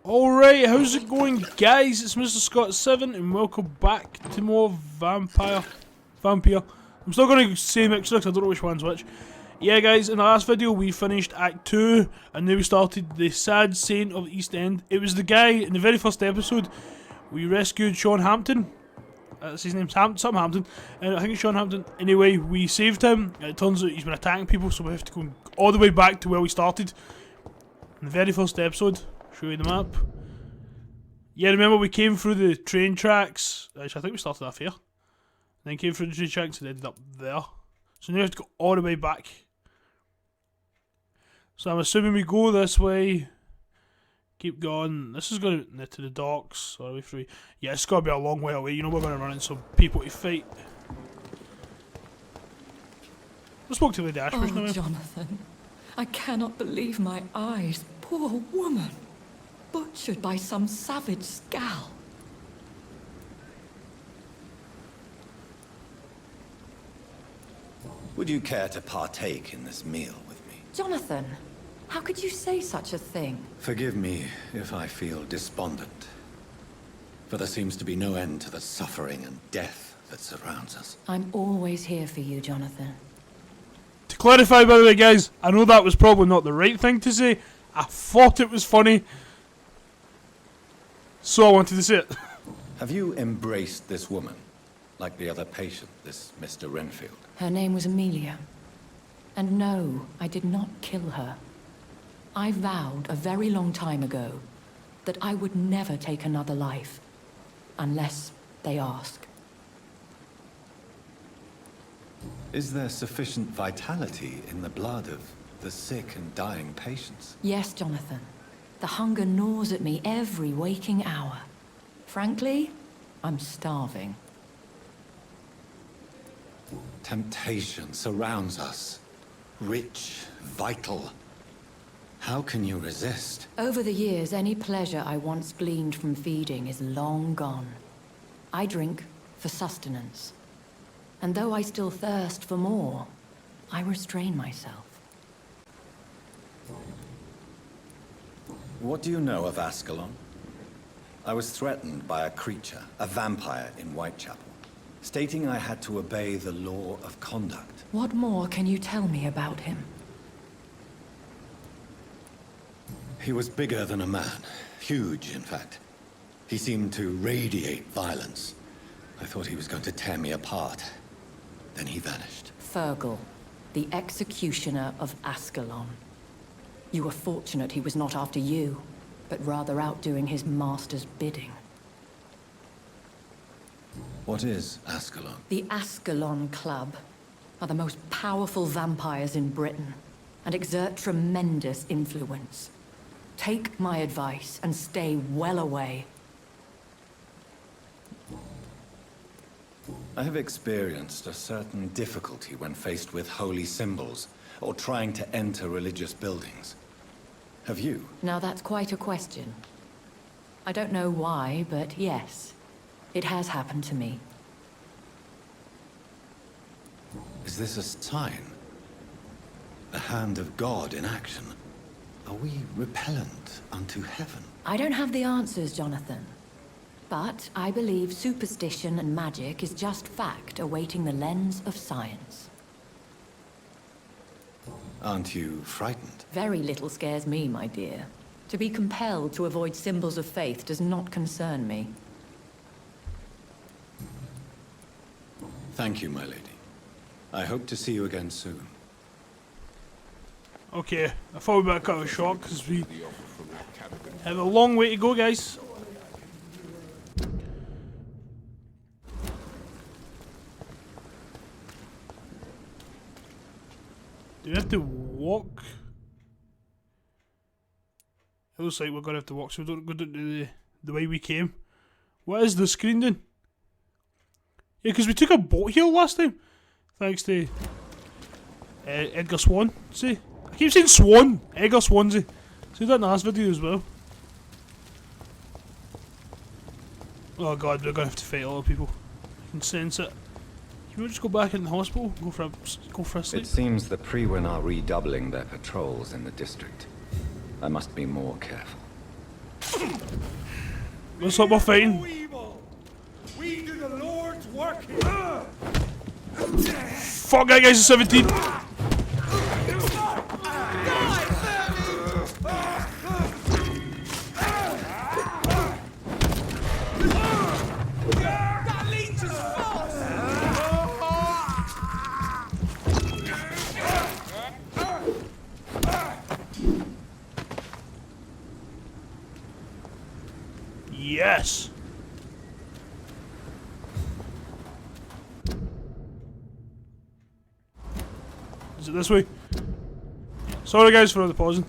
Alright, how's it going, guys? It's Mr. Scott7 and welcome back to more Vampyr. I'm still going to say mixed because I don't know which one's which. Yeah, guys, in the last video we finished Act 2 and now we started the sad saint of the East End. It was the guy in the very first episode. We rescued Sean Hampton. That's his name's something Hampton. I think it's Sean Hampton. Anyway, we saved him. It turns out he's been attacking people, so we have to go all the way back to where we started. In the very first episode. Show you the map. Yeah, remember we came through the train tracks. Actually, I think we started off here. Then came through the train tracks and ended up there. So now we have to go all the way back. So I'm assuming we go this way. Keep going. This is going to the docks. All the way through. Yeah, it's got to be a long way away. You know we're going to run into some people to fight. I spoke to Lady Ashbush now. Oh, Jonathan. I cannot believe my eyes. Poor woman. Butchered by some savage scowl. Would you care to partake in this meal with me? Jonathan, how could you say such a thing? Forgive me if I feel despondent, for there seems to be no end to the suffering and death that surrounds us. I'm always here for you, Jonathan. To clarify, by the way, guys, I know that was probably not the right thing to say. I thought it was funny, so I wanted to say it. Have you embraced this woman, like the other patient, this Mr. Renfield? Her name was Amelia. And no, I did not kill her. I vowed a very long time ago that I would never take another life, unless they ask. Is there sufficient vitality in the blood of the sick and dying patients? Yes, Jonathan. The hunger gnaws at me every waking hour. Frankly, I'm starving. Temptation surrounds us. Rich, vital. How can you resist? Over the years, any pleasure I once gleaned from feeding is long gone. I drink for sustenance. And though I still thirst for more, I restrain myself. What do you know of Ascalon? I was threatened by a creature, a vampire in Whitechapel, stating I had to obey the law of conduct. What more can you tell me about him? He was bigger than a man. Huge, in fact. He seemed to radiate violence. I thought he was going to tear me apart. Then he vanished. Fergal, the executioner of Ascalon. You were fortunate he was not after you, but rather out doing his master's bidding. What is Ascalon? The Ascalon Club are the most powerful vampires in Britain and exert tremendous influence. Take my advice and stay well away. I have experienced a certain difficulty when faced with holy symbols or trying to enter religious buildings. Have you? Now that's quite a question. I don't know why, but yes, it has happened to me. Is this a sign? The hand of God in action? Are we repellent unto heaven? I don't have the answers, Jonathan. But I believe superstition and magic is just fact awaiting the lens of science. Aren't you frightened? Very little scares me, my dear. To be compelled to avoid symbols of faith does not concern me. Thank you, my lady. I hope to see you again soon. Okay, I thought we better cut it short because we have a long way to go, guys. Do we have to walk? It looks like we're going to have to walk, so we don't go down the way we came. What is the screen doing? Yeah, because we took a boat here last time. Thanks to Edgar Swan. See? I keep saying Swan. Edgar Swansea. See that in the last video as well. Oh god, we're going to have to fight a lot of people. I can sense it. Can we just go back in the hospital? Go for a sleep? It seems the Priwen are redoubling their patrols in the district. I must be more careful. Looks like we're fighting. We do the Lord's work here. Fuck that guy's a 17. That leech is false. Yes. Is it this way? Sorry guys for all the pausing.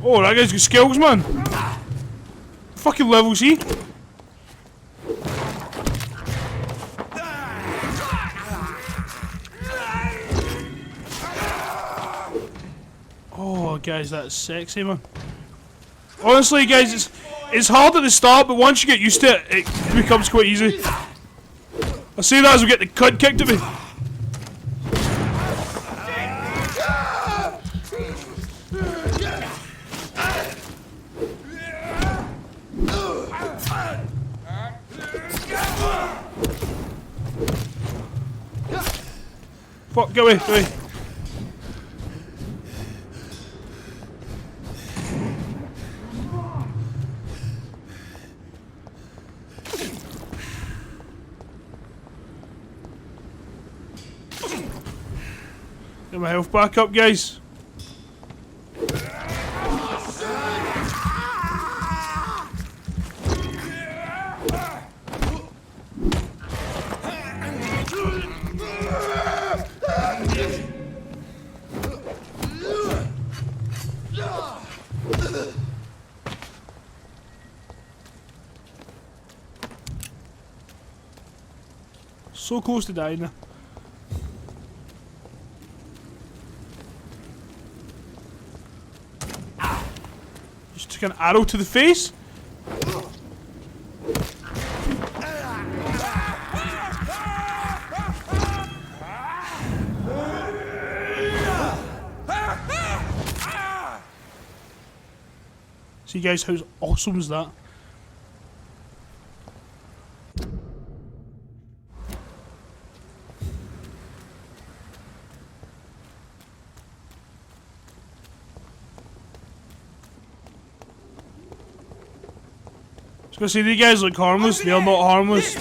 Oh, that guy's got skills, man. Fucking level C. Oh, guys, that's sexy, man. Honestly, guys, it's hard at the start, but once you get used to it, it becomes quite easy. I say that as we get the cunt kicked at me. Fuck, get away, get away. Get my health back up, guys. So close to dying now. Just took an arrow to the face. See guys, how awesome is that? I was gonna say, these guys look harmless, they're not harmless.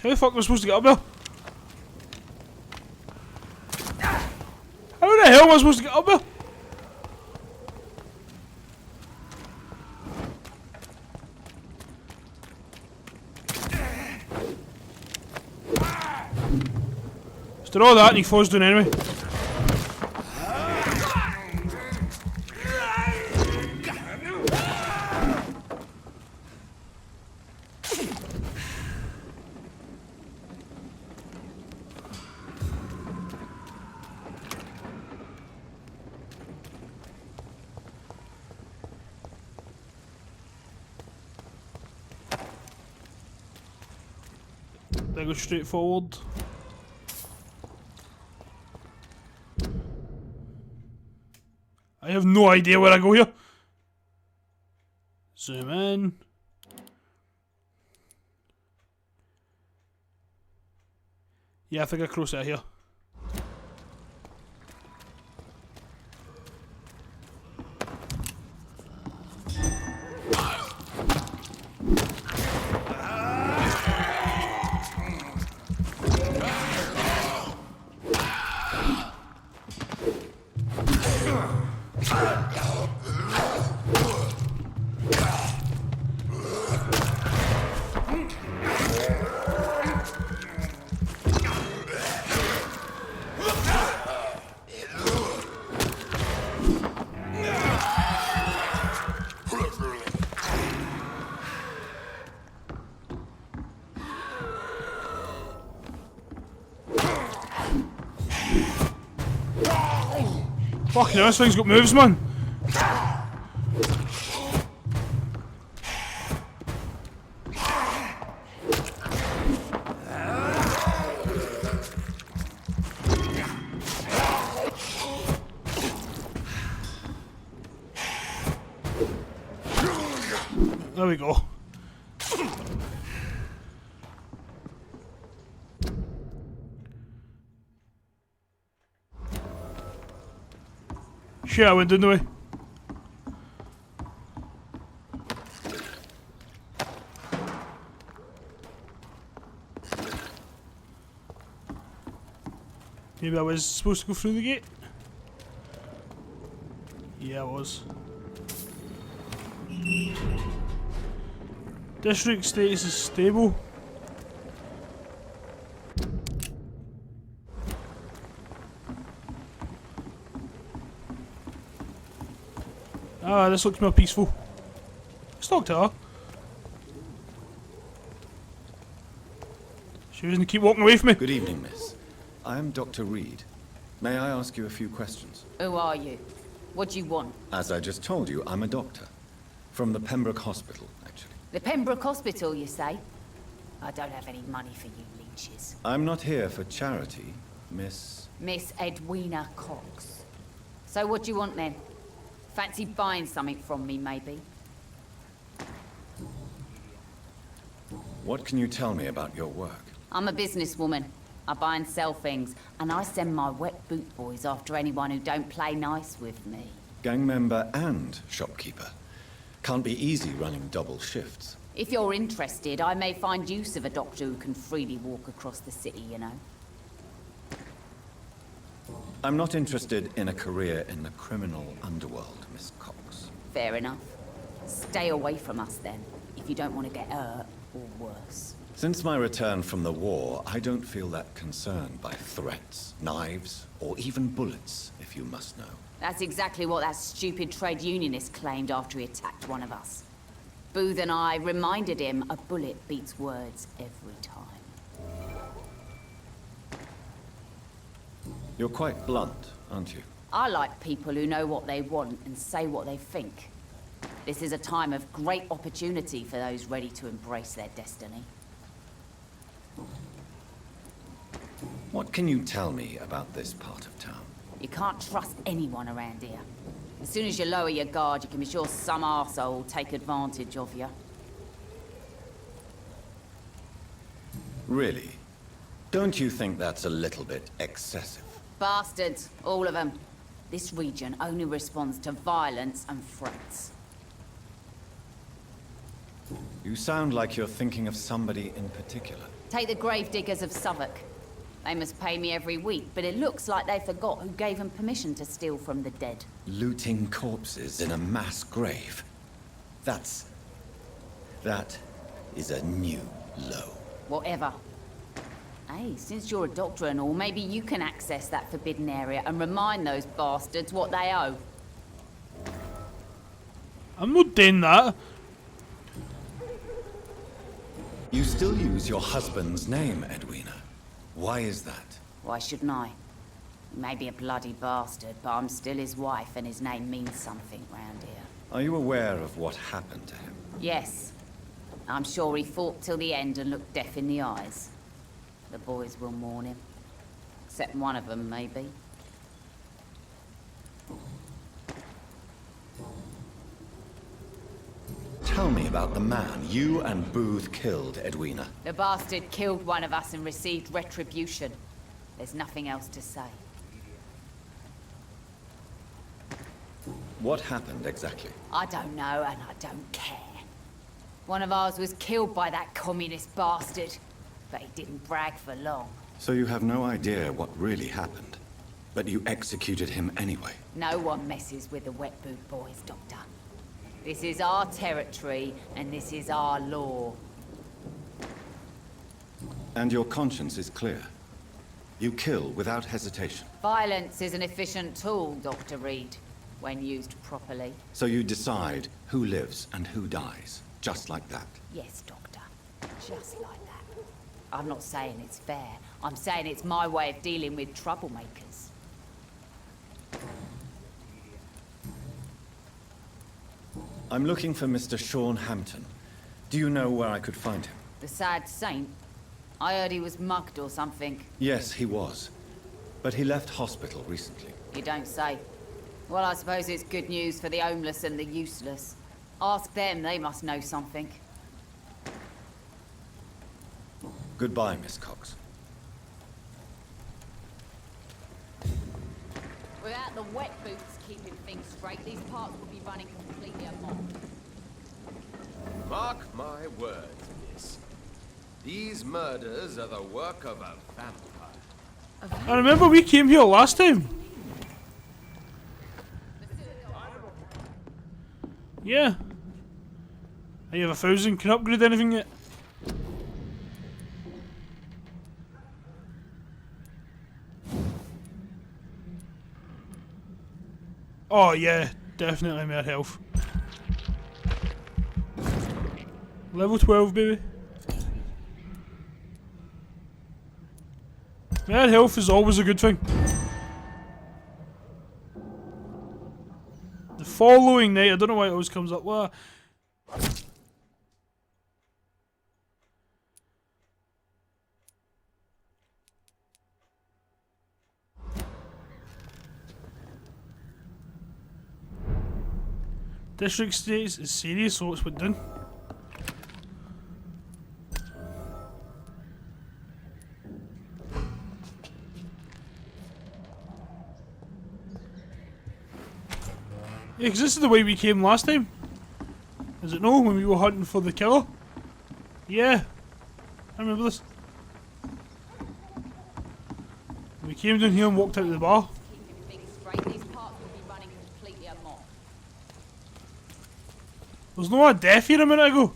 How the fuck am I supposed to get up there? How the hell am I supposed to get up there? After all that, and he falls down anyway. They go straight forward. I have no idea where I go here. Zoom in. Yeah, I think I cross it here. Fucking hell, this thing's got moves, man. There we go. Shit, I went down the way. Maybe I was supposed to go through the gate? Yeah, I was. District status is stable. Ah, this looks more peaceful. Let's talk to her. She doesn't keep walking away from me. Good evening, miss. I am Dr. Reed. May I ask you a few questions? Who are you? What do you want? As I just told you, I'm a doctor. From the Pembroke Hospital, actually. The Pembroke Hospital, you say? I don't have any money for you leeches. I'm not here for charity, Miss... Miss Edwina Cox. So what do you want then? Fancy buying something from me, maybe? What can you tell me about your work? I'm a businesswoman. I buy and sell things, and I send my wet boot boys after anyone who don't play nice with me. Gang member and shopkeeper. Can't be easy running double shifts. If you're interested, I may find use of a doctor who can freely walk across the city, you know. I'm not interested in a career in the criminal underworld, Miss Cox. Fair enough. Stay away from us then, if you don't want to get hurt, or worse. Since my return from the war, I don't feel that concerned by threats, knives, or even bullets, if you must know. That's exactly what that stupid trade unionist claimed after he attacked one of us. Booth and I reminded him a bullet beats words every time. You're quite blunt, aren't you? I like people who know what they want and say what they think. This is a time of great opportunity for those ready to embrace their destiny. What can you tell me about this part of town? You can't trust anyone around here. As soon as you lower your guard, you can be sure some arsehole will take advantage of you. Really? Don't you think that's a little bit excessive? Bastards, all of them. This region only responds to violence and threats. You sound like you're thinking of somebody in particular. Take the gravediggers of Southwark. They must pay me every week, but it looks like they forgot who gave them permission to steal from the dead. Looting corpses in a mass grave. That is a new low. Whatever. Hey, since you're a doctor and all, maybe you can access that forbidden area and remind those bastards what they owe. I'm not doing that. You still use your husband's name, Edwina. Why is that? Why shouldn't I? He may be a bloody bastard, but I'm still his wife and his name means something round here. Are you aware of what happened to him? Yes. I'm sure he fought till the end and looked death in the eyes. The boys will mourn him. Except one of them, maybe. Tell me about the man you and Booth killed, Edwina. The bastard killed one of us and received retribution. There's nothing else to say. What happened exactly? I don't know and I don't care. One of ours was killed by that communist bastard, but he didn't brag for long. So you have no idea what really happened, but you executed him anyway. No one messes with the wet boot boys, Doctor. This is our territory, and this is our law. And your conscience is clear. You kill without hesitation. Violence is an efficient tool, Dr. Reed, when used properly. So you decide who lives and who dies, just like that. Yes, Doctor. Just like that. I'm not saying it's fair. I'm saying it's my way of dealing with troublemakers. I'm looking for Mr. Sean Hampton. Do you know where I could find him? The sad saint? I heard he was mugged or something. Yes, he was. But he left hospital recently. You don't say. Well, I suppose it's good news for the homeless and the useless. Ask them, they must know something. Goodbye, Miss Cox. Without the wet boots keeping things straight, these parts will be running completely amok. Mark my words, miss. These murders are the work of a vampire. I remember we came here last time. Yeah. Are you have 1,000? Can I upgrade anything yet? Oh yeah, definitely more health. Level 12, baby. More health is always a good thing. The following night, I don't know why it always comes up. Well, district states is serious, so it's been done. Yeah, 'cause this is the way we came last time. Is it no? When we were hunting for the killer? Yeah. I remember this. We came down here and walked out of the bar. Keeping things straight, these parts will be running completely amok. There's no a death here a minute ago.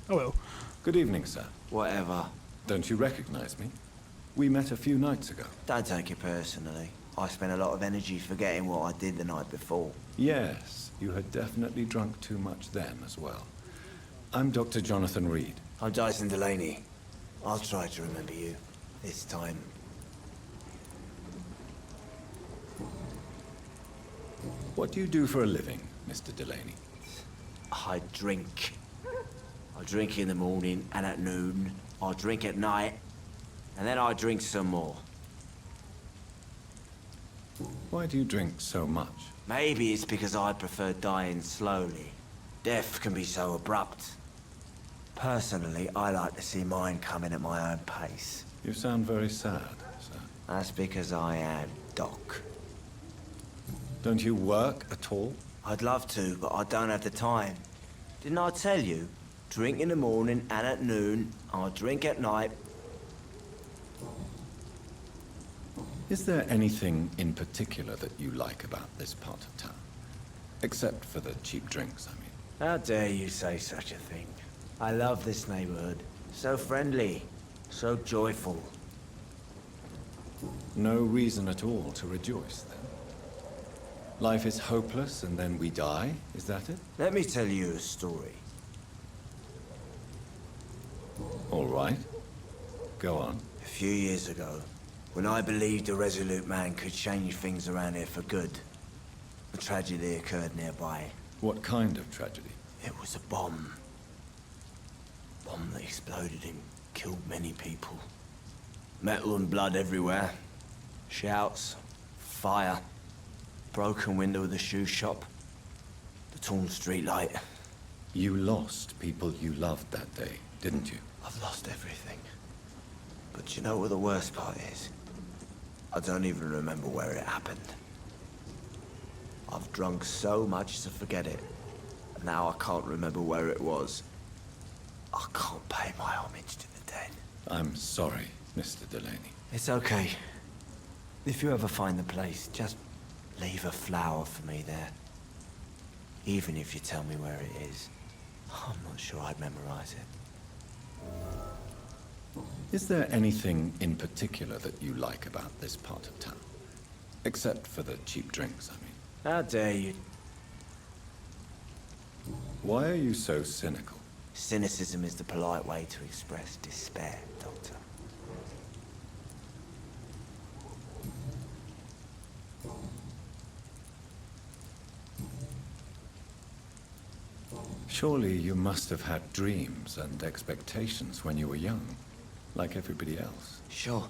Oh well. Good evening, sir. Whatever. Don't you recognize me? We met a few nights ago. Don't take it personally. I spent a lot of energy forgetting what I did the night before. Yes, you had definitely drunk too much then as well. I'm Dr. Jonathan Reed. I'm Dyson Delaney. I'll try to remember you. This time. What do you do for a living, Mr. Delaney? I drink. I drink in the morning and at noon. I drink at night. And then I drink some more. Why do you drink so much? Maybe it's because I prefer dying slowly. Death can be so abrupt. Personally, I like to see mine coming at my own pace. You sound very sad, sir. That's because I am Doc. Don't you work at all? I'd love to, but I don't have the time. Didn't I tell you? Drink in the morning and at noon. I'll drink at night. Is there anything in particular that you like about this part of town? Except for the cheap drinks, I mean. How dare you say such a thing? I love this neighborhood. So friendly. So joyful. No reason at all to rejoice, then. Life is hopeless and then we die, is that it? Let me tell you a story. All right. Go on. A few years ago, when I believed a resolute man could change things around here for good, a tragedy occurred nearby. What kind of tragedy? It was a bomb. Bomb that exploded and killed many people. Metal and blood everywhere. Shouts, fire, broken window of the shoe shop, the torn street light. You lost people you loved that day, didn't you? I've lost everything. But you know what the worst part is? I don't even remember where it happened. I've drunk so much to forget it. And now I can't remember where it was. I can't pay my homage to the dead. I'm sorry, Mr. Delaney. It's okay. If you ever find the place, just leave a flower for me there. Even if you tell me where it is. I'm not sure I'd memorize it. Is there anything in particular that you like about this part of town? Except for the cheap drinks, I mean. How dare you? Why are you so cynical? Cynicism is the polite way to express despair, Doctor. Surely you must have had dreams and expectations when you were young, like everybody else. Sure.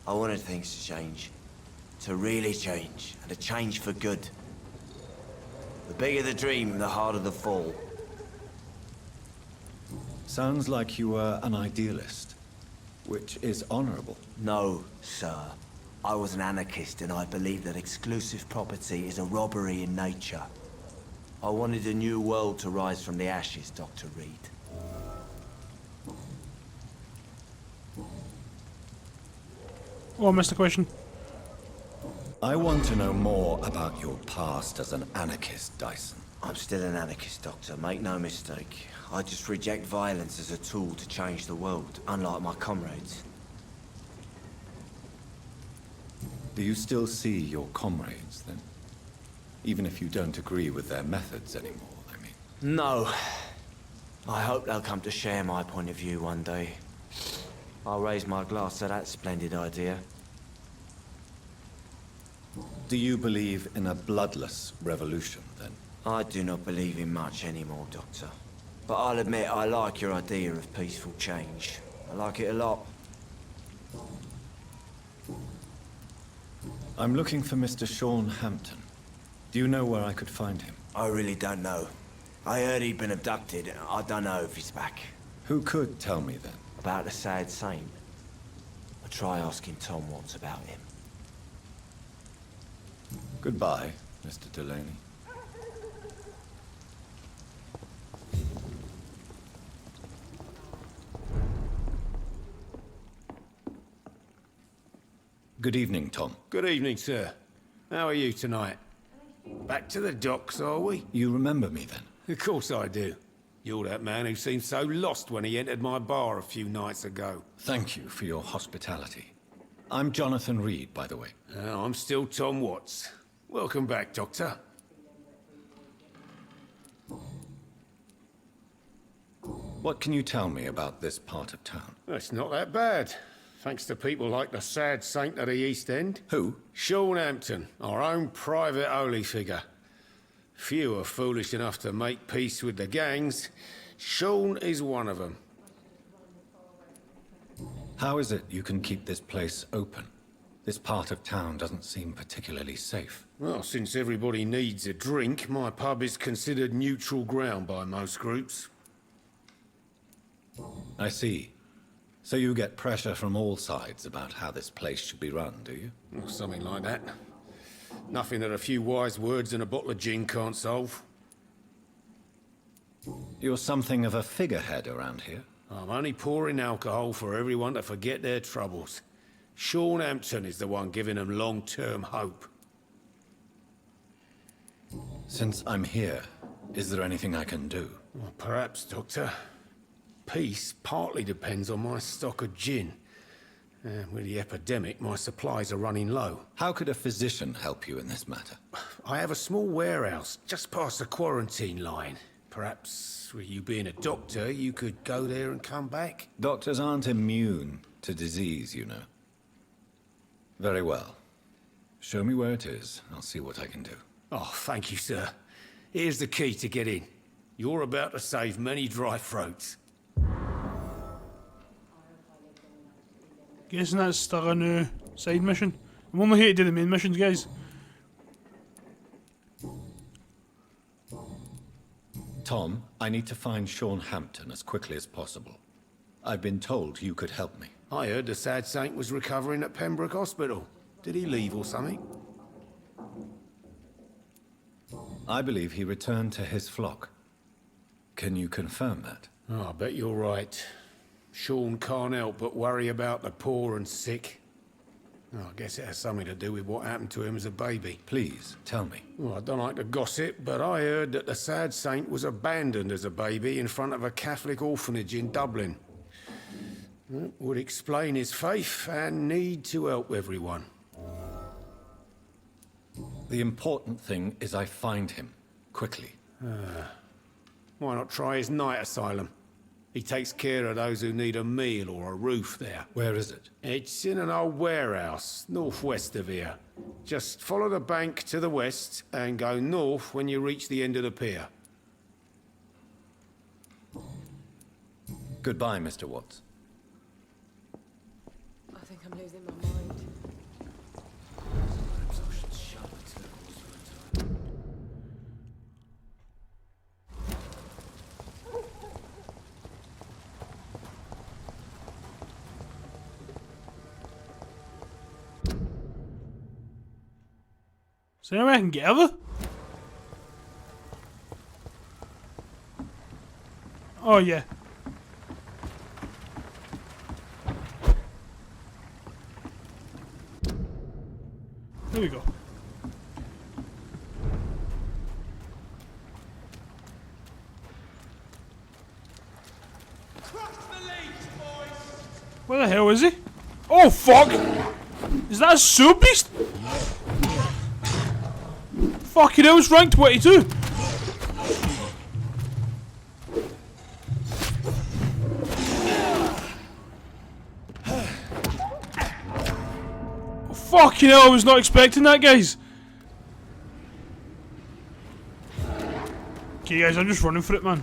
I wanted things to change. To really change, and to change for good. The bigger the dream, the harder the fall. Sounds like you were an idealist, which is honorable. No, sir. I was an anarchist, and I believed that exclusive property is a robbery in nature. I wanted a new world to rise from the ashes, Dr. Reed. Oh, I missed a question. I want to know more about your past as an anarchist, Dyson. I'm still an anarchist, Doctor. Make no mistake. I just reject violence as a tool to change the world, unlike my comrades. Do you still see your comrades, then? Even if you don't agree with their methods anymore, I mean. No. I hope they'll come to share my point of view one day. I'll raise my glass to that splendid idea. Do you believe in a bloodless revolution, then? I do not believe in much anymore, Doctor. But I'll admit I like your idea of peaceful change. I like it a lot. I'm looking for Mr. Sean Hampton. Do you know where I could find him? I really don't know. I heard he'd been abducted. I don't know if he's back. Who could tell me, then? About the sad saint. I'll try asking Tom Watts about him. Goodbye, Mr. Delaney. Good evening, Tom. Good evening, sir. How are you tonight? Back to the docks, are we? You remember me, then? Of course I do. You're that man who seemed so lost when he entered my bar a few nights ago. Thank you for your hospitality. I'm Jonathan Reed, by the way. I'm still Tom Watts. Welcome back, Doctor. What can you tell me about this part of town? It's not that bad. Thanks to people like the sad saint of the East End. Who? Sean Hampton, our own private holy figure. Few are foolish enough to make peace with the gangs. Sean is one of them. How is it you can keep this place open? This part of town doesn't seem particularly safe. Well, since everybody needs a drink, my pub is considered neutral ground by most groups. I see. So you get pressure from all sides about how this place should be run, do you? Or something like that. Nothing that a few wise words and a bottle of gin can't solve. You're something of a figurehead around here. I'm only pouring alcohol for everyone to forget their troubles. Sean Hampton is the one giving them long-term hope. Since I'm here, is there anything I can do? Well, perhaps, Doctor. Peace partly depends on my stock of gin. With the epidemic, my supplies are running low. How could a physician help you in this matter? I have a small warehouse just past the quarantine line. Perhaps, with you being a doctor, you could go there and come back? Doctors aren't immune to disease, you know. Very well. Show me where it is. I'll see what I can do. Oh, thank you, sir. Here's the key to get in. You're about to save many dry throats. Guessing that's still a new side mission. I'm only here to do the main missions, guys. Tom, I need to find Sean Hampton as quickly as possible. I've been told you could help me. I heard the sad saint was recovering at Pembroke Hospital. Did he leave or something? I believe he returned to his flock. Can you confirm that? Oh, I bet you're right. Sean can't help but worry about the poor and sick. Oh, I guess it has something to do with what happened to him as a baby. Please, tell me. Well, I don't like to gossip, but I heard that the sad saint was abandoned as a baby in front of a Catholic orphanage in Dublin. That would explain his faith and need to help everyone. The important thing is I find him, quickly. Why not try his night asylum? He takes care of those who need a meal or a roof there. Where is it? It's in an old warehouse, northwest of here. Just follow the bank to the west and go north when you reach the end of the pier. Goodbye, Mr. Watts. I think I'm losing my mind. Is there any way I can get over? Oh yeah. There we go. Where the hell is he? Oh fuck! Is that a sewer beast? Fucking hell, it's rank 22! Fucking hell, I was not expecting that, guys! Okay guys, I'm just running for it, man.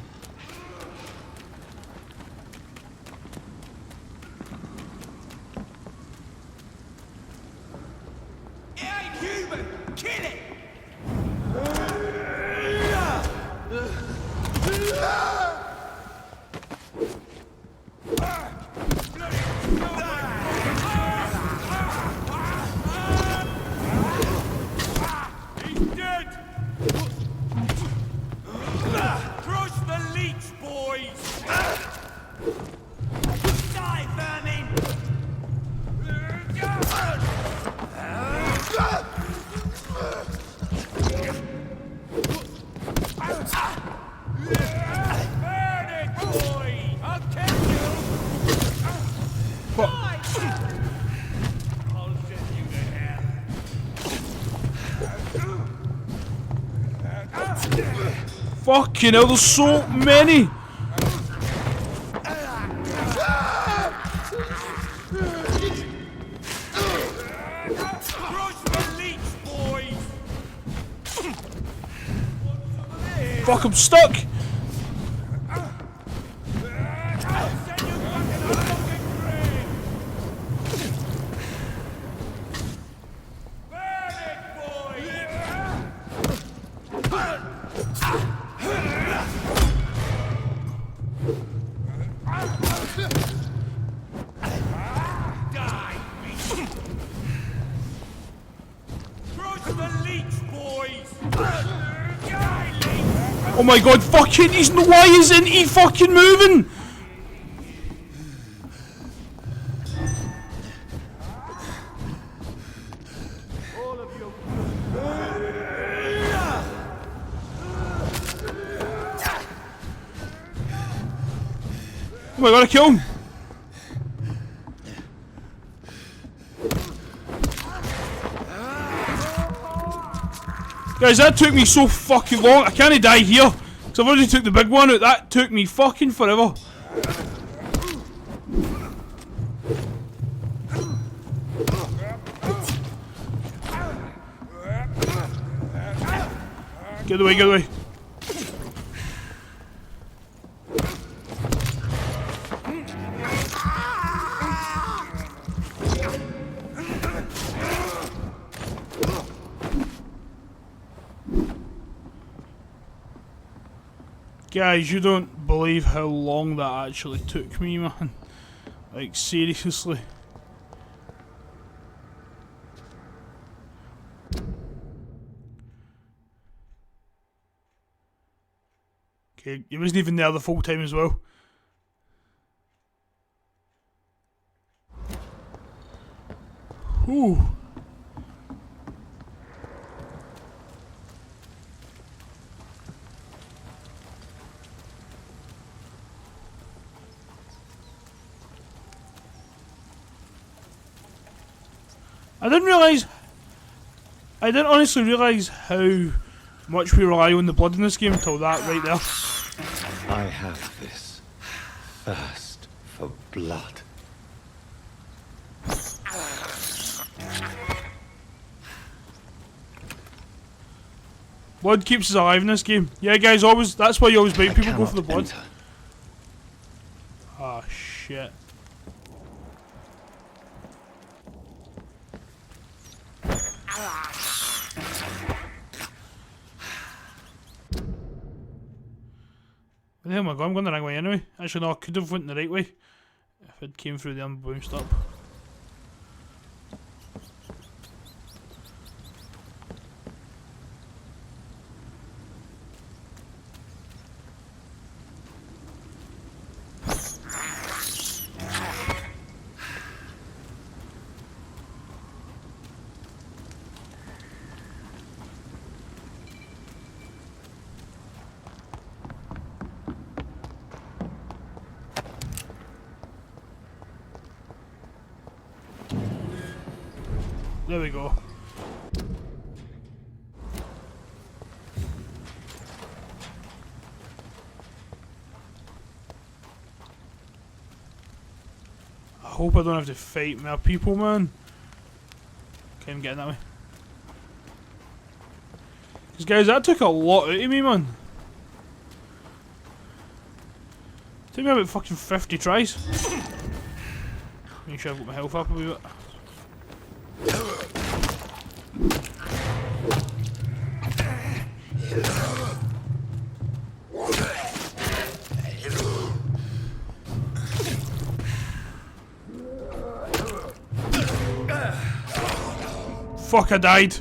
Fucking hell, there's so many! Fuck, I'm stuck! Oh my god, fucking, why isn't he fucking moving? Oh my god, I killed him. Guys, that took me so fucking long. I can't die here. Because I've already took the big one out. That took me fucking forever. Get away, get away. Guys, you don't believe how long that actually took me, man. Like, seriously. Okay, he wasn't even there the full time as well. Whew. I didn't honestly realise how much we rely on the blood in this game until that right there. I have this thirst for blood. Blood keeps us alive in this game. Yeah guys, always, that's why you always make people go for the blood. Oh shit. Where the hell am I going? I'm going the wrong way anyway. Actually no, I could have went the right way if it came through the unbounced up. There we go. I hope I don't have to fight more people, man. Okay, I'm getting that way. Because guys, that took a lot out of me, man. Took me about fucking 50 tries. Make sure I've got my health up a wee bit. Fuck, I died.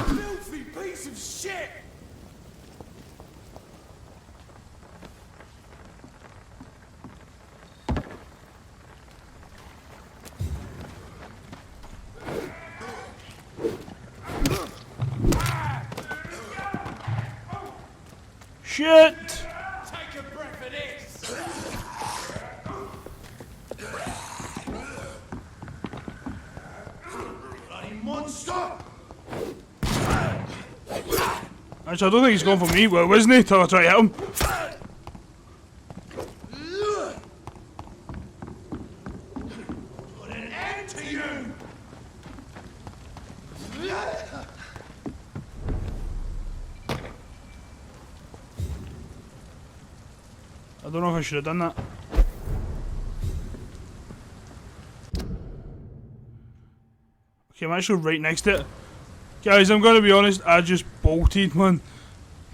Filthy piece of shit! Shit! Take a breath of this! Bloody monster! Actually, I don't think he's going for me, well, wasn't he? Till I try to hit him. Put an end to you! I don't know if I should have done that. Okay, I'm actually right next to it. Guys, I'm gonna be honest, I just bolted, man.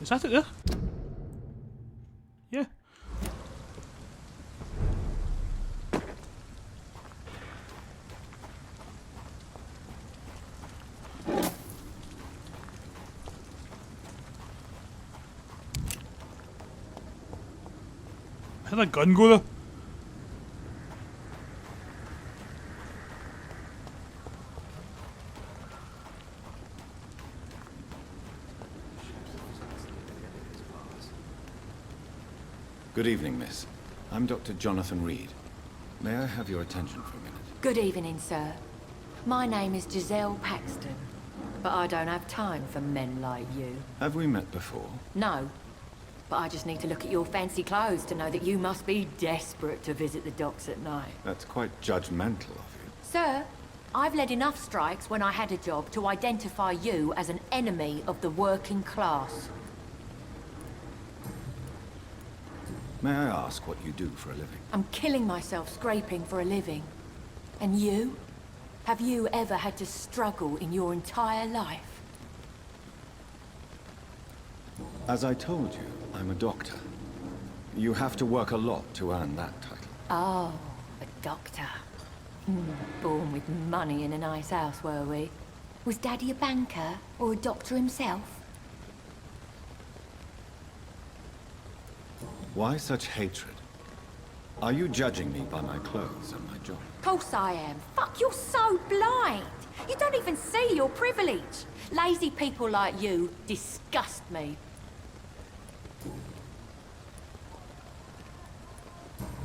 Is that it there? Yeah. How'd that gun go there? Good evening, miss. I'm Dr. Jonathan Reed. May I have your attention for a minute? Good evening, sir. My name is Giselle Paxton, but I don't have time for men like you. Have we met before? No, but I just need to look at your fancy clothes to know that you must be desperate to visit the docks at night. That's quite judgmental of you. Sir, I've led enough strikes when I had a job to identify you as an enemy of the working class. May I ask what you do for a living? I'm killing myself scraping for a living. And you? Have you ever had to struggle in your entire life? As I told you, I'm a doctor. You have to work a lot to earn that title. Oh, a doctor. Born with money in a nice house, were we? Was Daddy a banker or a doctor himself? Why such hatred? Are you judging me by my clothes and my job? Course I am. Fuck, you're so blind. You don't even see your privilege. Lazy people like you disgust me.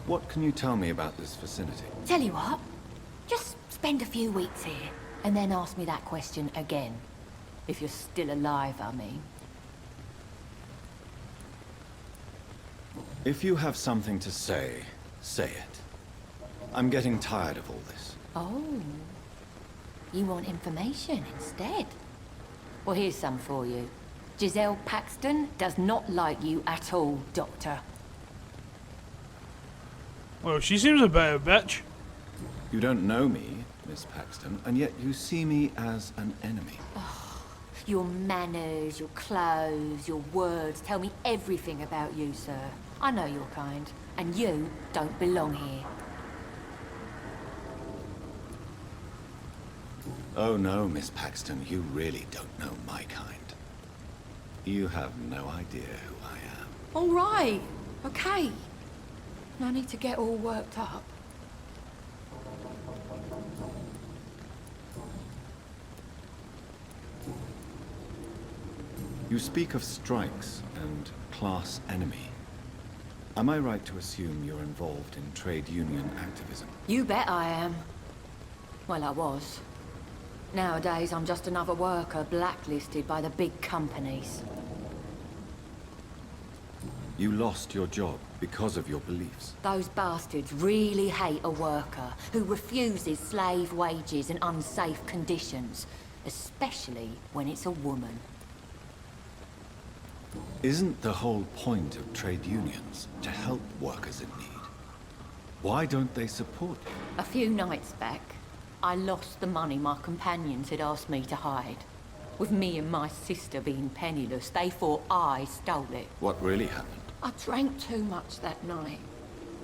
What can you tell me about this vicinity? Tell you what, just spend a few weeks here and then ask me that question again. If you're still alive, I mean. If you have something to say, say it. I'm getting tired of all this. Oh. You want information instead? Well, here's some for you. Giselle Paxton does not like you at all, Doctor. Well, she seems a bit of a bitch. You don't know me, Miss Paxton, and yet you see me as an enemy. Your manners, your clothes, your words tell me everything about you, sir. I know your kind, and you don't belong here. Oh no, Miss Paxton, you really don't know my kind. You have no idea who I am. All right. Okay. No need to get all worked up. You speak of strikes and class enemy. Am I right to assume you're involved in trade union activism? You bet I am. Well, I was. Nowadays, I'm just another worker blacklisted by the big companies. You lost your job because of your beliefs. Those bastards really hate a worker who refuses slave wages and unsafe conditions, especially when it's a woman. Isn't the whole point of trade unions to help workers in need? Why don't they support you? A few nights back, I lost the money my companions had asked me to hide. With me and my sister being penniless, they thought I stole it. What really happened? I drank too much that night.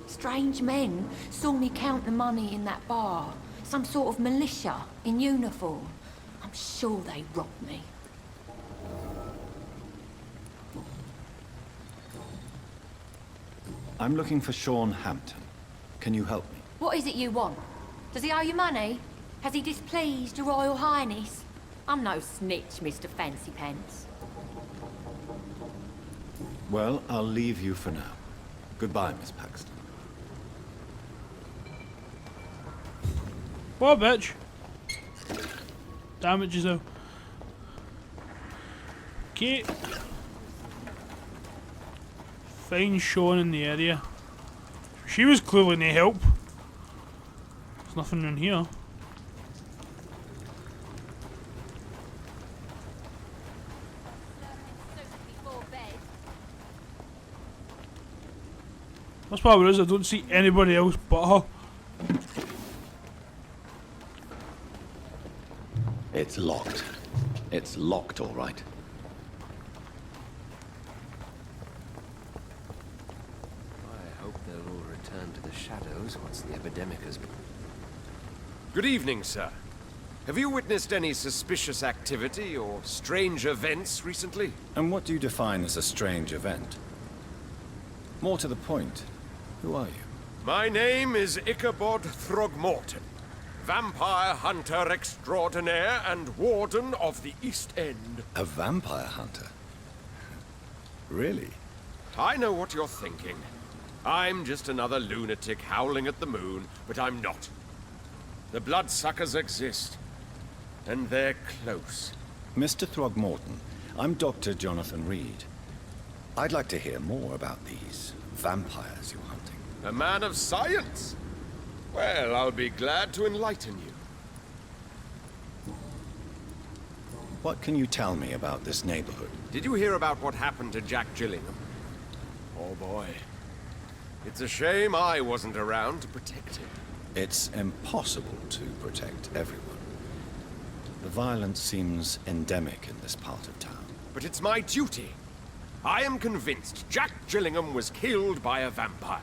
Strange men saw me count the money in that bar. Some sort of militia in uniform. I'm sure they robbed me. I'm looking for Sean Hampton. Can you help me? What is it you want? Does he owe you money? Has he displeased your Royal Highness? I'm no snitch, Mr. Fancy Pants. Well, I'll leave you for now. Goodbye, Miss Paxton. What a bitch. Damn it, Giselle. Okay. Find Sean in the area. She was clearly no help. There's nothing in here. That's probably is. I don't see anybody else but her. It's locked. It's locked, all right. I hope they'll all return to the shadows once the epidemic has been... Good evening, sir. Have you witnessed any suspicious activity or strange events recently? And what do you define as a strange event? More to the point, who are you? My name is Ichabod Throgmorton, vampire hunter extraordinaire and warden of the East End. A vampire hunter? Really? I know what you're thinking. I'm just another lunatic howling at the moon, but I'm not. The bloodsuckers exist, and they're close. Mr. Throgmorton, I'm Dr. Jonathan Reed. I'd like to hear more about these vampires you're hunting. A man of science? Well, I'll be glad to enlighten you. What can you tell me about this neighborhood? Did you hear about what happened to Jack Gillingham? Oh boy. It's a shame I wasn't around to protect him. It's impossible to protect everyone. The violence seems endemic in this part of town. But it's my duty. I am convinced Jack Gillingham was killed by a vampire.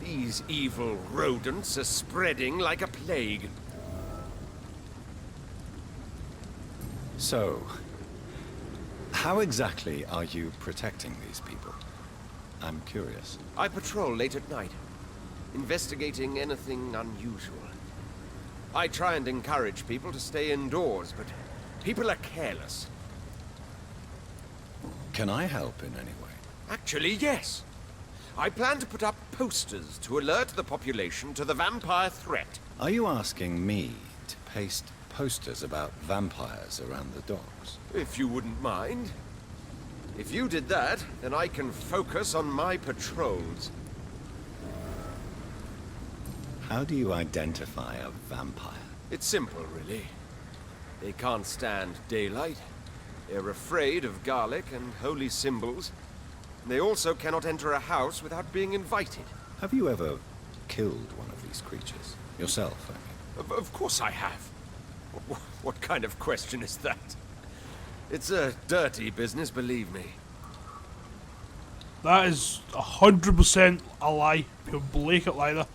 These evil rodents are spreading like a plague. So, how exactly are you protecting these people? I'm curious. I patrol late at night, investigating anything unusual. I try and encourage people to stay indoors, but people are careless. Can I help in any way? Actually, yes. I plan to put up posters to alert the population to the vampire threat. Are you asking me to paste posters about vampires around the docks. If you wouldn't mind. If you did that, then I can focus on my patrols. How do you identify a vampire? It's simple, really. They can't stand daylight. They're afraid of garlic and holy symbols. They also cannot enter a house without being invited. Have you ever killed one of these creatures? Yourself, I mean. Of course I have. What kind of question is that? It's a dirty business, believe me. That is 100% a lie. Pure blatant lie there.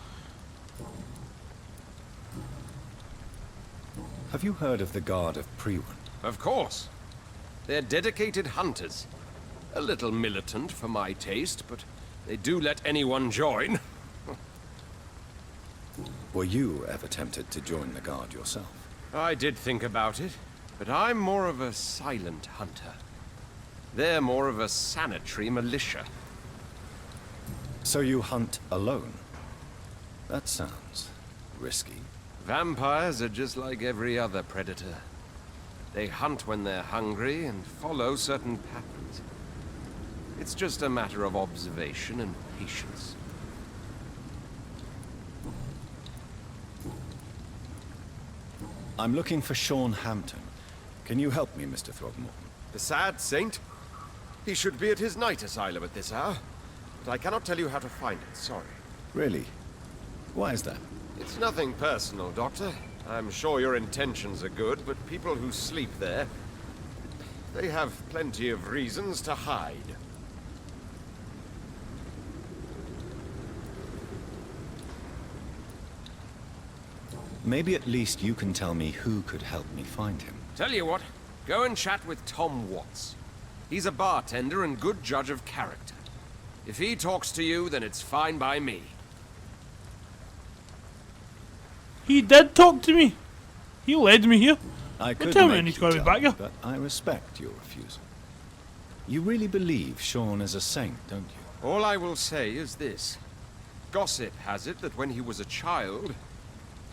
Have you heard of the Guard of Priwen? Of course. They're dedicated hunters. A little militant for my taste, but they do let anyone join. Were you ever tempted to join the Guard yourself? I did think about it, but I'm more of a silent hunter. They're more of a sanitary militia. So you hunt alone? That sounds risky. Vampires are just like every other predator. They hunt when they're hungry and follow certain patterns. It's just a matter of observation and patience. I'm looking for Sean Hampton. Can you help me, Mr. Throgmorton? The sad saint? He should be at his night asylum at this hour. But I cannot tell you how to find it, sorry. Really? Why is that? It's nothing personal, Doctor. I'm sure your intentions are good, but people who sleep there, they have plenty of reasons to hide. Maybe at least you can tell me who could help me find him. Tell you what, go and chat with Tom Watts. He's a bartender and good judge of character. If he talks to you, then it's fine by me. He did talk to me. He led me here. I could tell me make when he's you got to be tell back me, here. but I respect your refusal. You really believe Sean is a saint, don't you? All I will say is this. Gossip has it that when he was a child,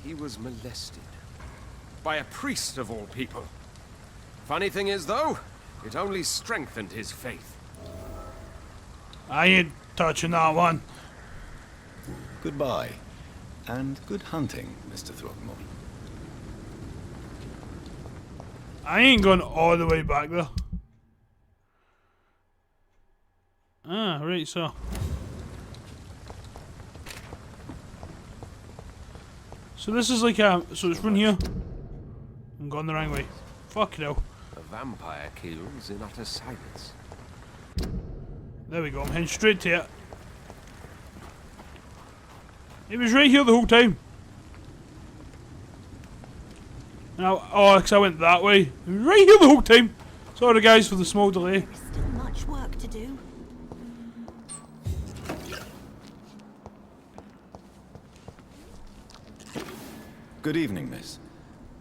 he was molested. By a priest of all people. Funny thing is, though, it only strengthened his faith. I ain't touching that one. Goodbye. And good hunting, Mr. Throgmorton. I ain't going all the way back there. Ah, right, so. So this is like a... So it's from here. I'm going the wrong way. Fuck no. A vampire kills in utter silence. There we go, I'm heading straight to it. It was right here the whole time. Now, oh, because I went that way. It was right here the whole time. Sorry guys for the small delay. There is still much work to do. Good evening, miss.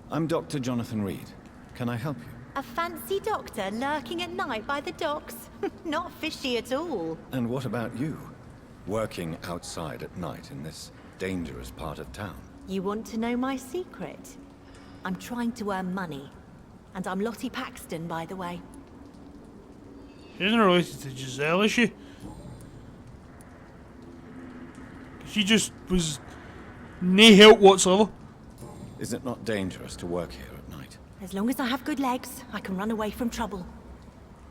I'm Dr. Jonathan Reed. Can I help you? A fancy doctor lurking at night by the docks? Not fishy at all. And what about you? Working outside at night in this dangerous part of town? You want to know my secret? I'm trying to earn money. And I'm Lottie Paxton, by the way. She isn't related to Giselle, is she? She just was no help whatsoever. Is it not dangerous to work here at night? As long as I have good legs, I can run away from trouble.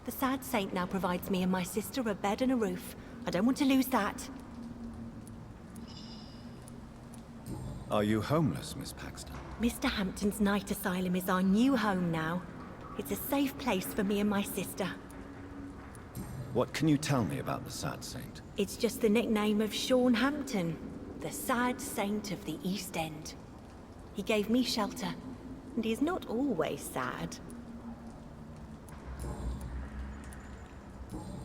The sad saint now provides me and my sister a bed and a roof. I don't want to lose that. Are you homeless, Miss Paxton? Mr. Hampton's night asylum is our new home now. It's a safe place for me and my sister. What can you tell me about the Sad Saint? It's just the nickname of Sean Hampton, the sad saint of the East End. He gave me shelter, and he's not always sad.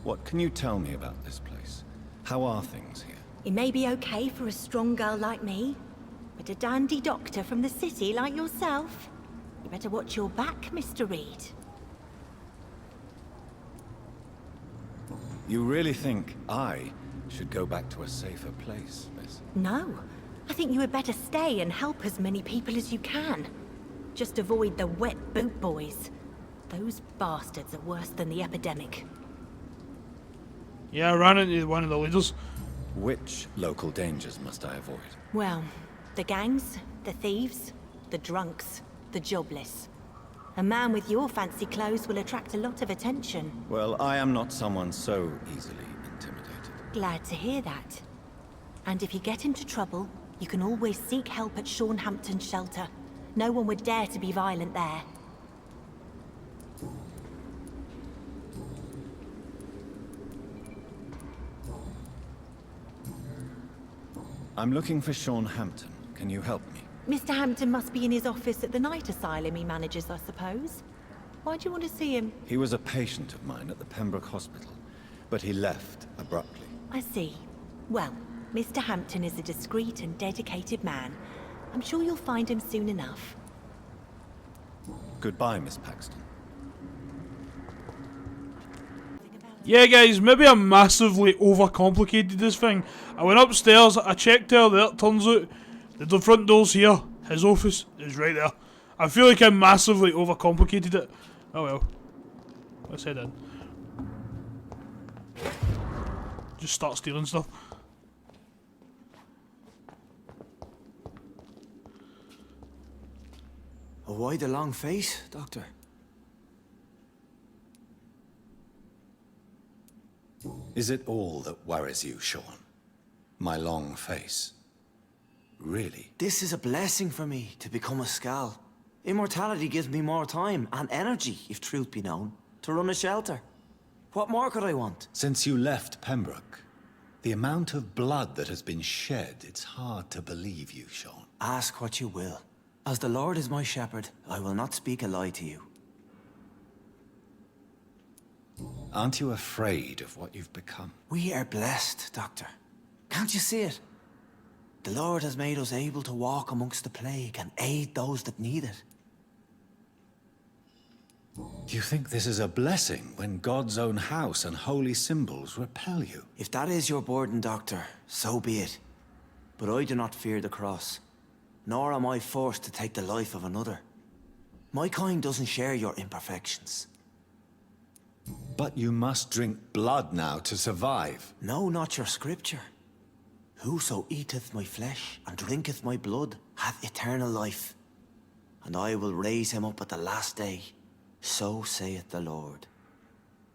What can you tell me about this place? How are things here? It may be okay for a strong girl like me, but a dandy doctor from the city like yourself, you better watch your back, Mr. Reed. You really think I should go back to a safer place, miss? No, I think you had better stay and help as many people as you can. Just avoid the wet boot boys. Those bastards are worse than the epidemic. Yeah, I ran into one of the leaders. Which local dangers must I avoid? Well, the gangs, the thieves, the drunks, the jobless. A man with your fancy clothes will attract a lot of attention. Well, I am not someone so easily intimidated. Glad to hear that. And if you get into trouble, you can always seek help at Shawnhampton's shelter. No one would dare to be violent there. I'm looking for Shawnhampton. Can you help me? Mr. Hampton must be in his office at the night asylum he manages, I suppose. Why do you want to see him? He was a patient of mine at the Pembroke Hospital, but he left abruptly. I see. Well, Mr. Hampton is a discreet and dedicated man. I'm sure you'll find him soon enough. Goodbye, Miss Paxton. Yeah, guys, maybe I massively overcomplicated this thing. I went upstairs, I checked her there, it turns out the front door's here. His office is right there. I feel like I massively overcomplicated it. Oh well. Let's head in. Just start stealing stuff. Why the long face, Doctor? Is it all that worries you, Sean? My long face? Really? This is a blessing for me, to become a Skal. Immortality gives me more time and energy, if truth be known, to run a shelter. What more could I want? Since you left Pembroke, the amount of blood that has been shed, it's hard to believe you, Sean. Ask what you will. As the Lord is my shepherd, I will not speak a lie to you. Aren't you afraid of what you've become? We are blessed, Doctor. Can't you see it? The Lord has made us able to walk amongst the plague and aid those that need it. Do you think this is a blessing when God's own house and holy symbols repel you? If that is your burden, Doctor, so be it. But I do not fear the cross, nor am I forced to take the life of another. My kind doesn't share your imperfections. But you must drink blood now to survive. No, not your scripture. Whoso eateth my flesh and drinketh my blood hath eternal life, and I will raise him up at the last day. So saith the Lord.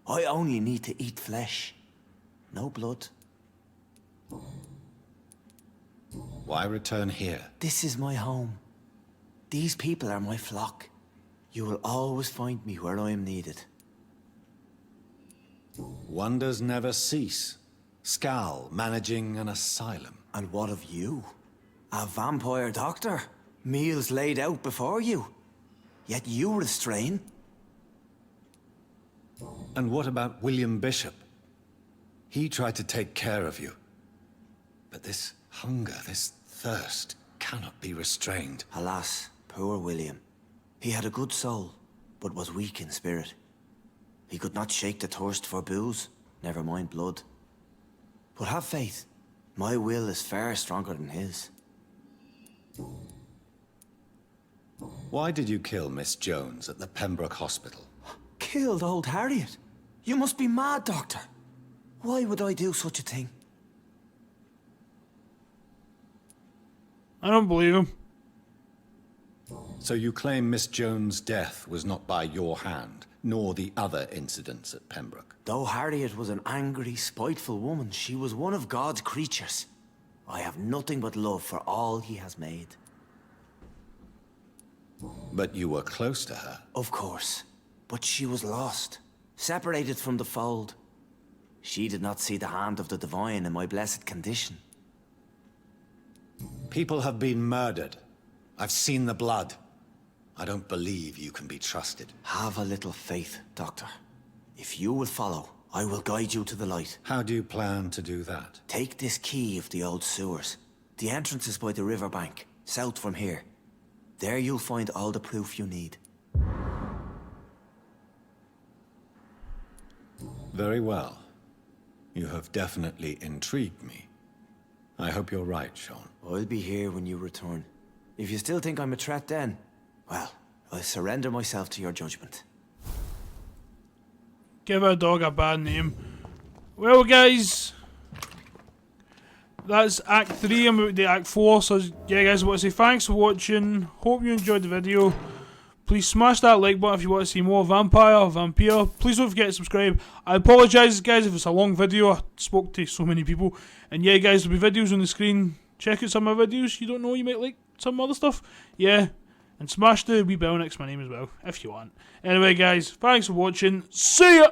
I only need to eat flesh, no blood. Why return here? This is my home. These people are my flock. You will always find me where I am needed. Wonders never cease. Skal managing an asylum. And what of you? A vampire doctor? Meals laid out before you. Yet you restrain. And what about William Bishop? He tried to take care of you. But this hunger, this thirst, cannot be restrained. Alas, poor William. He had a good soul, but was weak in spirit. He could not shake the thirst for booze, never mind blood. But have faith. My will is far stronger than his. Why did you kill Miss Jones at the Pembroke Hospital? Killed old Harriet? You must be mad, Doctor. Why would I do such a thing? I don't believe him. So you claim Miss Jones' death was not by your hand, nor the other incidents at Pembroke? Though Harriet was an angry, spiteful woman, she was one of God's creatures. I have nothing but love for all he has made. But you were close to her. Of course. But she was lost, separated from the fold. She did not see the hand of the divine in my blessed condition. People have been murdered. I've seen the blood. I don't believe you can be trusted. Have a little faith, Doctor. If you will follow, I will guide you to the light. How do you plan to do that? Take this key of the old sewers. The entrance is by the riverbank, south from here. There you'll find all the proof you need. Very well. You have definitely intrigued me. I hope you're right, Sean. I'll be here when you return. If you still think I'm a threat then, well, I surrender myself to your judgment. Give a dog a bad name. Well, guys, that's Act 3. I'm about to Act 4. So, yeah, guys, I want to say thanks for watching. Hope you enjoyed the video. Please smash that like button if you want to see more Vampyr. Please don't forget to subscribe. I apologise, guys, if it's a long video. I spoke to so many people. And yeah, guys, there'll be videos on the screen. Check out some of my videos. You don't know, you might like some other stuff. Yeah. And smash the wee bell next to my name as well, if you want. Anyway, guys, thanks for watching. See ya!